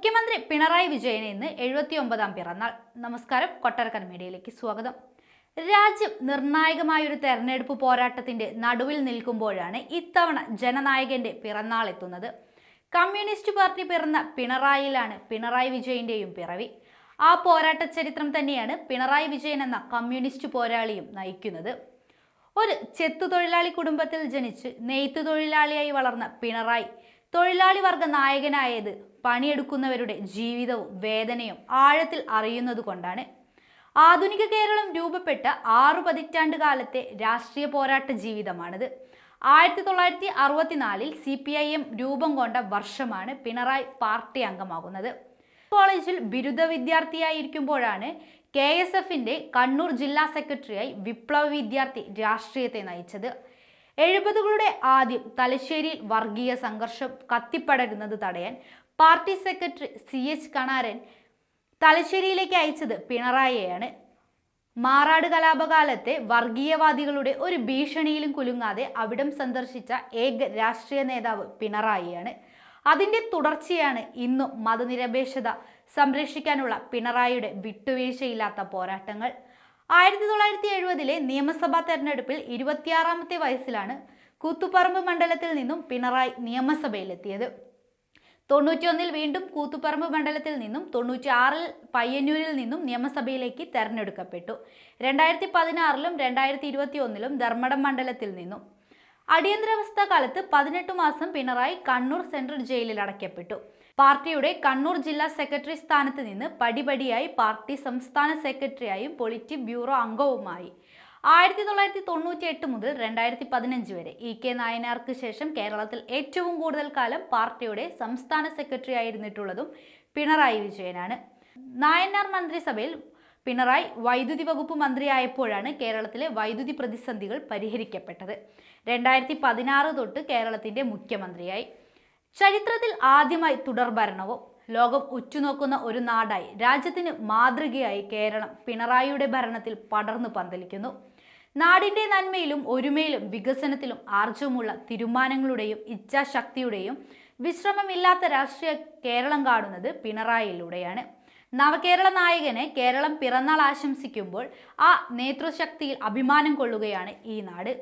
മുഖ്യമന്ത്രി പിണറായി വിജയന് ഇന്ന് 79ാം പിറന്നാൾ. നമസ്കാരം, കൊട്ടാരക്കര മീഡിയയിലേക്ക് സ്വാഗതം. രാജ്യം നിർണായകമായൊരു തെരഞ്ഞെടുപ്പ് പോരാട്ടത്തിന്റെ നടുവിൽ നിൽക്കുമ്പോഴാണ് ഇത്തവണ ജനനായകന്റെ പിറന്നാൾ എത്തുന്നത്. കമ്മ്യൂണിസ്റ്റ് പാർട്ടി പിറന്ന പിണറായിലാണ് പിണറായി വിജയന്റെയും പിറവി. ആ പോരാട്ട ചരിത്രം തന്നെയാണ് പിണറായി വിജയൻ എന്ന കമ്മ്യൂണിസ്റ്റ് പോരാളിയും നയിക്കുന്നത്. ഒരു ചെത്തുതൊഴിലാളി കുടുംബത്തിൽ ജനിച്ച് നെയ്ത്തു തൊഴിലാളിയായി വളർന്ന പിണറായി തൊഴിലാളി വർഗ നായകനായത് പണിയെടുക്കുന്നവരുടെ ജീവിതവും വേദനയും ആഴത്തിൽ അറിയുന്നത് കൊണ്ടാണ്. ആധുനിക കേരളം രൂപപ്പെട്ട 6 പതിറ്റാണ്ട് കാലത്തെ രാഷ്ട്രീയ പോരാട്ട ജീവിതമാണിത്. 1964 CPIM രൂപം കൊണ്ട വർഷമാണ് പിണറായി പാർട്ടി അംഗമാകുന്നത്. കോളേജിൽ ബിരുദ വിദ്യാർത്ഥിയായിരിക്കുമ്പോഴാണ് KSFന്റെ കണ്ണൂർ ജില്ലാ സെക്രട്ടറിയായി വിപ്ലവ വിദ്യാർത്ഥി രാഷ്ട്രീയത്തെ നയിച്ചത്. 70കളുടെ ആദ്യം തലശ്ശേരിയിൽ വർഗീയ സംഘർഷം കത്തിപ്പടരുന്നത് തടയാൻ പാർട്ടി സെക്രട്ടറി CH കണാരൻ തലശ്ശേരിയിലേക്ക് അയച്ചത് പിണറായിയെയാണ്. മാറാട് കലാപകാലത്തെ വർഗീയവാദികളുടെ ഒരു ഭീഷണിയിലും കുലുങ്ങാതെ അവിടം സന്ദർശിച്ച ഏക രാഷ്ട്രീയ നേതാവ് പിണറായിയാണ്. അതിന്റെ തുടർച്ചയാണ് ഇന്നും മതനിരപേക്ഷത സംരക്ഷിക്കാനുള്ള പിണറായിയുടെ വിട്ടുവീഴ്ചയില്ലാത്ത പോരാട്ടങ്ങൾ. 1970 നിയമസഭാ തെരഞ്ഞെടുപ്പിൽ 26ാമത്തെ വയസ്സിലാണ് കൂത്തുപറമ്പ് മണ്ഡലത്തിൽ നിന്നും പിണറായി നിയമസഭയിലെത്തിയത്. 91 വീണ്ടും കൂത്തുപറമ്പ് മണ്ഡലത്തിൽ നിന്നും 96 പയ്യന്നൂരിൽ നിന്നും നിയമസഭയിലേക്ക് തെരഞ്ഞെടുക്കപ്പെട്ടു. 2016 2021 ധർമ്മടം മണ്ഡലത്തിൽ നിന്നും. അടിയന്തരാവസ്ഥ കാലത്ത് 18 മാസം പിണറായി കണ്ണൂർ സെൻട്രൽ ജയിലിൽ അടയ്ക്കപ്പെട്ടു. പാർട്ടിയുടെ കണ്ണൂർ ജില്ലാ സെക്രട്ടറി സ്ഥാനത്ത് നിന്ന് പടിപടിയായി പാർട്ടി സംസ്ഥാന സെക്രട്ടറിയായും പൊളിറ്റ് ബ്യൂറോ അംഗവുമായി. 1998 മുതൽ 2015 വരെ EK നായനാർക്ക് ശേഷം കേരളത്തിൽ ഏറ്റവും കൂടുതൽ കാലം പാർട്ടിയുടെ സംസ്ഥാന സെക്രട്ടറി ആയിരുന്നിട്ടുള്ളതും പിണറായി വിജയനാണ്. നായനാർ മന്ത്രിസഭയിൽ പിണറായി വൈദ്യുതി വകുപ്പ് മന്ത്രിയായപ്പോഴാണ് കേരളത്തിലെ വൈദ്യുതി പ്രതിസന്ധികൾ പരിഹരിക്കപ്പെട്ടത്. 2016 തൊട്ട് കേരളത്തിന്റെ മുഖ്യമന്ത്രിയായി. ചരിത്രത്തിൽ ആദ്യമായി തുടർഭരണവും ലോകം ഉറ്റുനോക്കുന്ന ഒരു നാടായി രാജ്യത്തിന് മാതൃകയായി കേരളം പിണറായിയുടെ ഭരണത്തിൽ പടർന്നു പന്തലിക്കുന്നു. നാടിന്റെ നന്മയിലും ഒരുമയിലും വികസനത്തിലും ആർജവമുള്ള തീരുമാനങ്ങളുടെയും ഇച്ഛാശക്തിയുടെയും വിശ്രമമില്ലാത്ത രാഷ്ട്രീയ കേരളം കാണുന്നത് പിണറായിയിലൂടെയാണ്. നവകേരള നായകന് കേരളം പിറന്നാൾ ആശംസിക്കുമ്പോൾ ആ നേതൃശക്തിയിൽ അഭിമാനം കൊള്ളുകയാണ് ഈ നാട്.